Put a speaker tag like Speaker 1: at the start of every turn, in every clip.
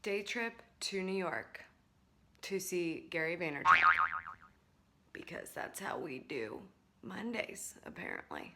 Speaker 1: Day trip to New York to see Gary Vaynerchuk. Because that's how we do Mondays, apparently.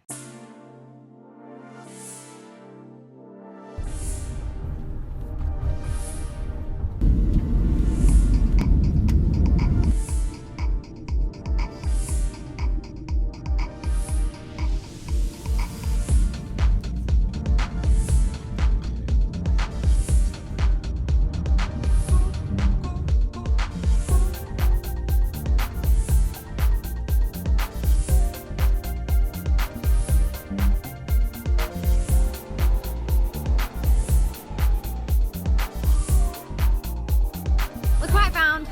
Speaker 2: Look what I found.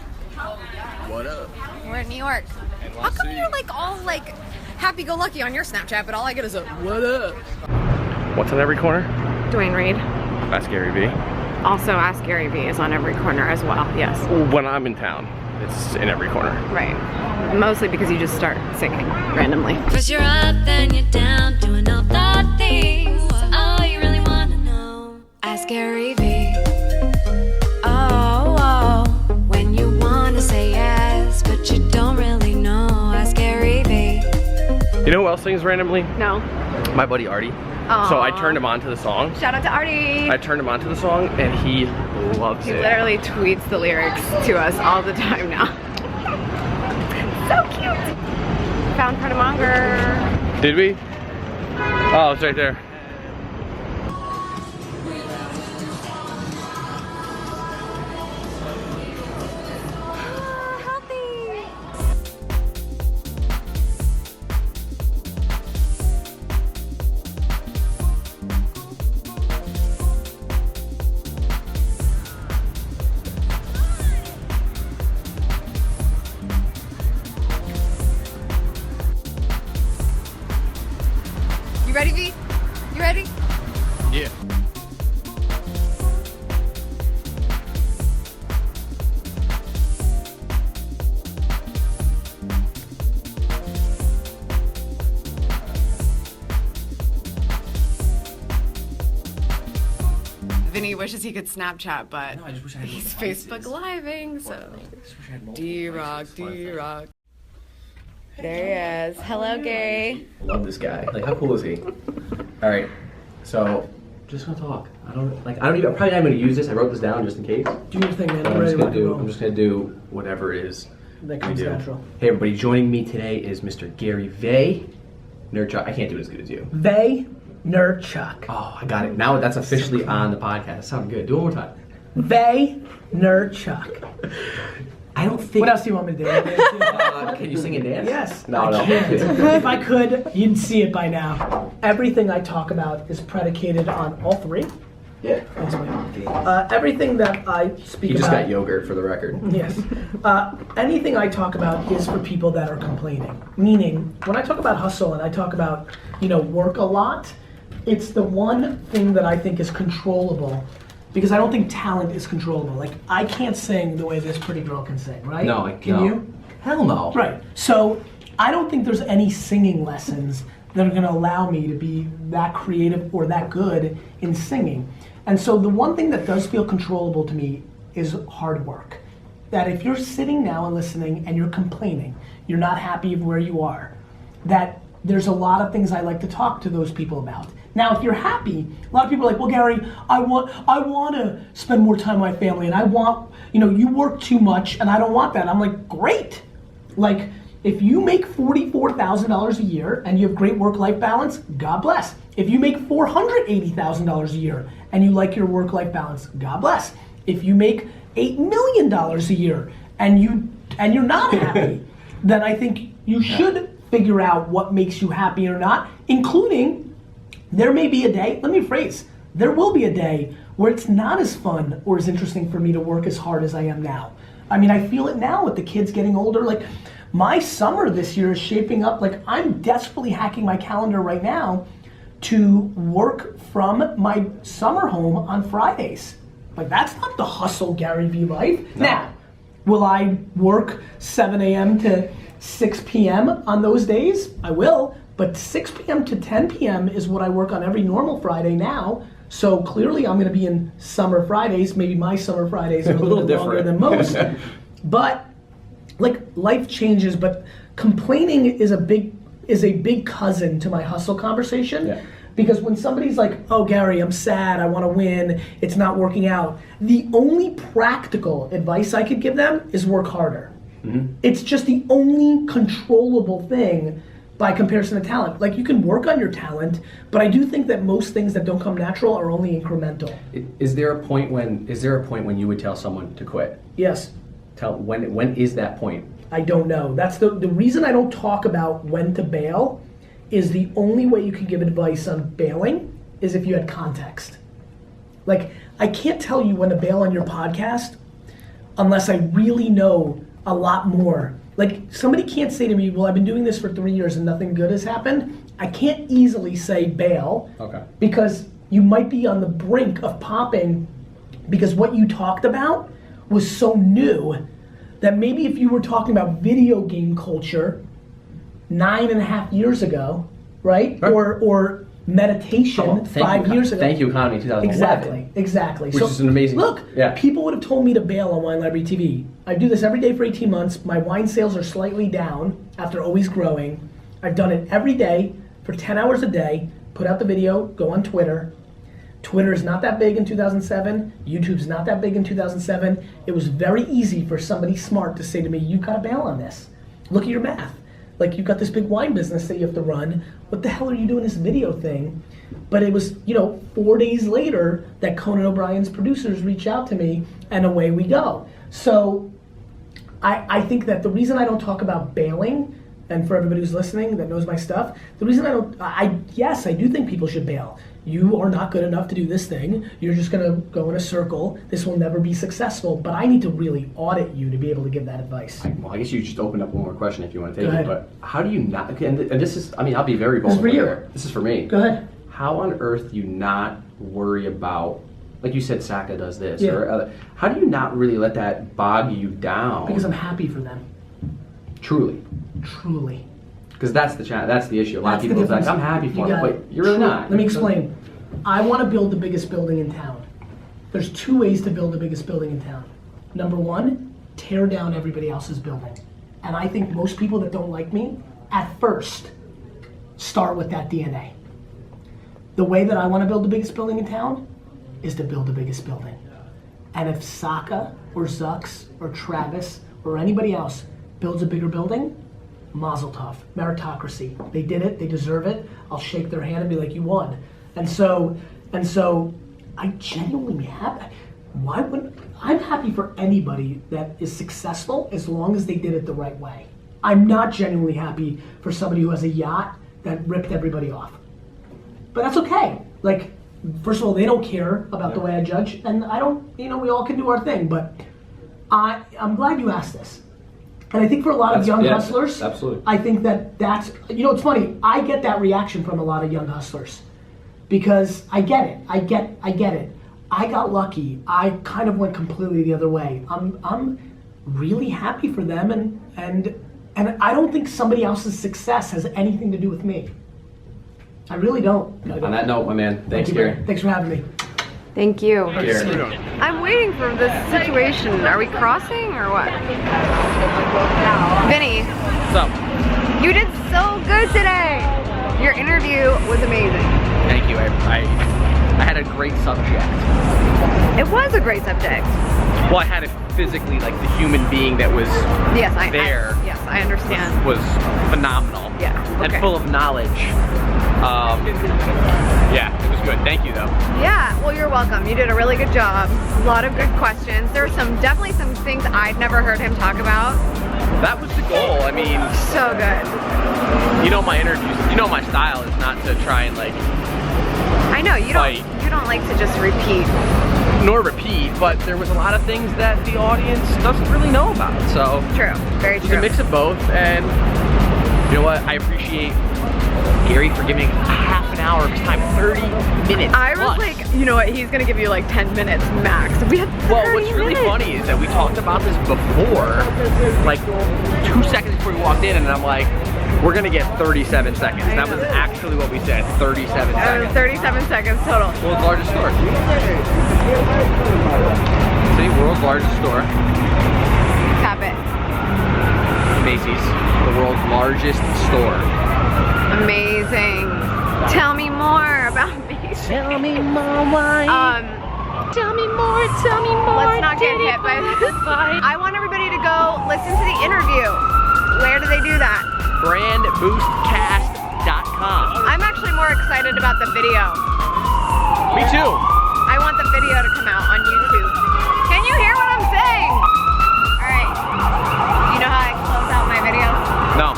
Speaker 3: What up?
Speaker 2: We're in New York. How come you're like all like happy-go-lucky on your Snapchat, but all I get is a what up?
Speaker 3: What's on every corner?
Speaker 2: Dwayne Reed.
Speaker 3: Ask Gary V.
Speaker 2: Also, Ask Gary V is on every corner as well. Yes.
Speaker 3: When I'm in town, it's in every corner.
Speaker 2: Right. Mostly because you just start singing randomly.
Speaker 4: First you're up, then you're down, doing all the things. All you really wanna know. Ask Gary V. Oh, when you wanna say yes, but you don't really know. Ask Gary V.
Speaker 3: You know who else sings randomly?
Speaker 2: No.
Speaker 3: My buddy Artie.
Speaker 2: Aww.
Speaker 3: So I turned him on to the song.
Speaker 2: Shout out to Artie.
Speaker 3: I turned him on to the song and he loves
Speaker 2: He
Speaker 3: it.
Speaker 2: literally tweets the lyrics to us all the time now. So cute. Found Cardamonger.
Speaker 3: Did we? Oh, it's right there.
Speaker 2: You ready, V? You ready?
Speaker 3: Yeah.
Speaker 1: Vinny wishes he could Snapchat, but
Speaker 3: I just wish I had
Speaker 1: he's
Speaker 3: more devices.
Speaker 1: Facebook Living, so.
Speaker 3: I just wish I had multiple
Speaker 1: D-Rock,
Speaker 3: devices.
Speaker 1: D-Rock. There he is. Hello, Gary.
Speaker 5: Love this guy. Like, how cool is he? All right, so just gonna talk. I don't even. I'm probably not gonna use this. I wrote this down just in case.
Speaker 6: Do your thing, man.
Speaker 5: But
Speaker 6: I'm
Speaker 5: I'm
Speaker 6: ready
Speaker 5: just
Speaker 6: to
Speaker 5: gonna
Speaker 6: rock and
Speaker 5: do.
Speaker 6: roll.
Speaker 5: I'm just gonna do whatever it is
Speaker 6: That
Speaker 5: we
Speaker 6: comes
Speaker 5: do.
Speaker 6: natural.
Speaker 5: Hey, everybody! Joining me today is Mr. Gary Vaynerchuk. I can't do it as good as you.
Speaker 6: Vaynerchuk.
Speaker 5: Oh, I got it. Now that's officially on the podcast. Sound good. Do it one more time.
Speaker 6: Vaynerchuk.
Speaker 5: I don't think.
Speaker 6: What else do you want me to do?
Speaker 5: Can you sing and dance?
Speaker 6: Yes.
Speaker 5: No, no.
Speaker 6: I can't. If I could, you'd see it by now. Everything I talk about is predicated on all three.
Speaker 5: Yeah.
Speaker 6: Everything that I speak
Speaker 5: He just
Speaker 6: about.
Speaker 5: got yogurt for the record.
Speaker 6: Yes. Anything I talk about is for people that are complaining. Meaning, when I talk about hustle and I talk about, work a lot, it's the one thing that I think is controllable. Because I don't think talent is controllable. Like, I can't sing the way this pretty girl can sing, right?
Speaker 5: No,
Speaker 6: Can you?
Speaker 5: Hell no.
Speaker 6: Right. So, I don't think there's any singing lessons that are gonna allow me to be that creative or that good in singing. And so the one thing that does feel controllable to me is hard work. That if you're sitting now and listening and you're complaining, you're not happy where you are, that there's a lot of things I like to talk to those people about. Now, if you're happy, a lot of people are like, well, Gary, I want to spend more time with my family, and I want, you work too much, and I don't want that. I'm like, great. Like, if you make $44,000 a year and you have great work-life balance, God bless. If you make $480,000 a year and you like your work-life balance, God bless. If you make $8 million a year and you're not happy, then I think you should figure out what makes you happy or not, including there may be a day, let me rephrase, there will be a day where it's not as fun or as interesting for me to work as hard as I am now. I mean, I feel it now with the kids getting older. Like, my summer this year is shaping up, like, I'm desperately hacking my calendar right now to work from my summer home on Fridays. Like, that's not the hustle Gary V life.
Speaker 5: No.
Speaker 6: Now, will I work 7 a.m. to 6 p.m. on those days? I will, but 6 p.m. to 10 p.m. is what I work on every normal Friday now. So clearly I'm going to be in summer Fridays. Maybe my summer Fridays are a little bit longer than most. But like life changes, but complaining is a big cousin to my hustle conversation.
Speaker 5: Yeah.
Speaker 6: Because when somebody's like, oh, Gary, I'm sad, I want to win, it's not working out, the only practical advice I could give them is work harder. Mm-hmm. It's just the only controllable thing by comparison to talent. Like, you can work on your talent, but I do think that most things that don't come natural are only incremental.
Speaker 5: Is there a point when you would tell someone to quit?
Speaker 6: Yes.
Speaker 5: When is that point?
Speaker 6: I don't know. That's the reason I don't talk about when to bail. Is the only way you can give advice on bailing is if you had context. Like, I can't tell you when to bail on your podcast unless I really know a lot more. Like, somebody can't say to me, well, I've been doing this for 3 years and nothing good has happened. I can't easily say bail.
Speaker 5: Okay.
Speaker 6: Because you might be on the brink of popping because what you talked about was so new that maybe if you were talking about video game culture 9.5 years ago, right? Or meditation 5 years ago.
Speaker 5: Thank you, Economy 2011.
Speaker 6: Exactly.
Speaker 5: Which is an amazing.
Speaker 6: Look,
Speaker 5: yeah.
Speaker 6: People would have told me to bail on Wine Library TV. I do this every day for 18 months. My wine sales are slightly down after always growing. I've done it every day for 10 hours a day, put out the video, go on Twitter. Twitter is not that big in 2007. YouTube's not that big in 2007. It was very easy for somebody smart to say to me, you've got to bail on this. Look at your math. Like, you've got this big wine business that you have to run. What the hell are you doing this video thing? But it was, 4 days later that Conan O'Brien's producers reached out to me, and away we go. So I think that the reason I don't talk about bailing, and for everybody who's listening that knows my stuff, the reason I do think people should bail. You are not good enough to do this thing. You're just going to go in a circle. This will never be successful. But I need to really audit you to be able to give that advice.
Speaker 5: Well, I guess you just opened up one more question if you want to take
Speaker 6: Go
Speaker 5: it.
Speaker 6: ahead.
Speaker 5: But how do you not? Okay, and this is, I'll be very bold.
Speaker 6: This is for you.
Speaker 5: Here. This is for me.
Speaker 6: Go ahead.
Speaker 5: How on earth do you not worry about, like you said, Saka does this,
Speaker 6: Yeah.
Speaker 5: or other, how do you not really let that bog you down?
Speaker 6: Because I'm happy for them.
Speaker 5: Truly. Because that's the issue. A lot of people are like, I'm happy for them, but you're really not.
Speaker 6: Let me explain. I want to build the biggest building in town. There's 2 ways to build the biggest building in town. Number 1, tear down everybody else's building. And I think most people that don't like me, at first, start with that DNA. The way that I want to build the biggest building in town is to build the biggest building. And if Saka or Zux or Travis or anybody else builds a bigger building, mazel tov, meritocracy. They did it, they deserve it. I'll shake their hand and be like, you won. And so I genuinely am happy. I'm happy for anybody that is successful as long as they did it the right way. I'm not genuinely happy for somebody who has a yacht that ripped everybody off. But that's okay. Like, first of all, they don't care about the way I judge, and I don't, we all can do our thing, but I'm glad you asked this. And I think for a lot of young hustlers,
Speaker 5: absolutely.
Speaker 6: I think that's, it's funny, I get that reaction from a lot of young hustlers. Because I get it. I get it. I got lucky. I kind of went completely the other way. I'm really happy for them, and I don't think somebody else's success has anything to do with me. I really don't.
Speaker 5: On that note, my man, thanks, Gary.
Speaker 6: Thanks for having me.
Speaker 2: Thank you.
Speaker 5: Gary.
Speaker 2: I'm waiting for this situation. Are we crossing or what? Vinny.
Speaker 3: What's up?
Speaker 2: You did so good today. Your interview was amazing.
Speaker 3: Thank you. I had a great subject.
Speaker 2: It was a great subject.
Speaker 3: Well, I had it physically, like the human being that was
Speaker 2: Yes,
Speaker 3: there.
Speaker 2: Yes, I understand.
Speaker 3: Was phenomenal.
Speaker 2: Yeah, okay.
Speaker 3: And full of knowledge. Yeah, it was good. Thank you, though.
Speaker 2: Yeah, well, you're welcome. You did a really good job. A lot of good questions. There were definitely some things I'd never heard him talk about.
Speaker 3: That was the goal. I mean,
Speaker 2: So good.
Speaker 3: my interviews, my style is not to try and like
Speaker 2: I know you don't like to just repeat.
Speaker 3: Nor repeat, but there was a lot of things that the audience doesn't really know about. So
Speaker 2: True, very
Speaker 3: it was
Speaker 2: true.
Speaker 3: a mix of both, and you know what? I appreciate Gary for giving half an hour of his time, 30 minutes.
Speaker 2: I was
Speaker 3: plus.
Speaker 2: like, you know what? He's gonna give you like 10 minutes max. We had 30
Speaker 3: Well, what's really
Speaker 2: minutes.
Speaker 3: funny is that we talked about this before, like 2 seconds before we walked in, and I'm like, We're gonna get 37 seconds. That was actually what we said, 37 seconds.
Speaker 2: 37 seconds total.
Speaker 3: World's largest store. See, world's largest store.
Speaker 2: Tap it.
Speaker 3: Macy's, the world's largest store.
Speaker 2: Amazing. Tell me more about Macy's.
Speaker 3: Tell me more why.
Speaker 2: Tell me more, tell me more. Let's not get hit by this. I want everybody to go listen to the interview. Where do they do that?
Speaker 3: Brandboostcast.com.
Speaker 2: I'm actually more excited about the video.
Speaker 3: Me too.
Speaker 2: I want the video to come out on YouTube. Can you hear what I'm saying? All right. You know how I close out my videos?
Speaker 3: No.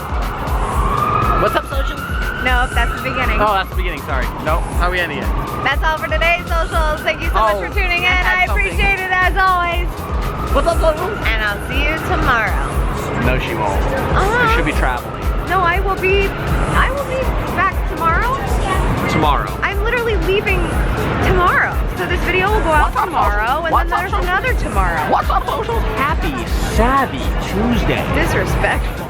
Speaker 3: What's up, socials?
Speaker 2: No, that's the beginning.
Speaker 3: Oh, that's the beginning, sorry. No, how are we ending it?
Speaker 2: That's all for today's socials. Thank you so much for tuning in. I appreciate it as always.
Speaker 3: What's up, socials?
Speaker 2: And I'll see you tomorrow.
Speaker 3: No, she won't. You should be traveling.
Speaker 2: No, I will be back tomorrow.
Speaker 3: Tomorrow.
Speaker 2: I'm literally leaving tomorrow. So this video will go out tomorrow, and then there's another tomorrow.
Speaker 3: What's up, socials? Happy Savvy Tuesday.
Speaker 2: Disrespectful.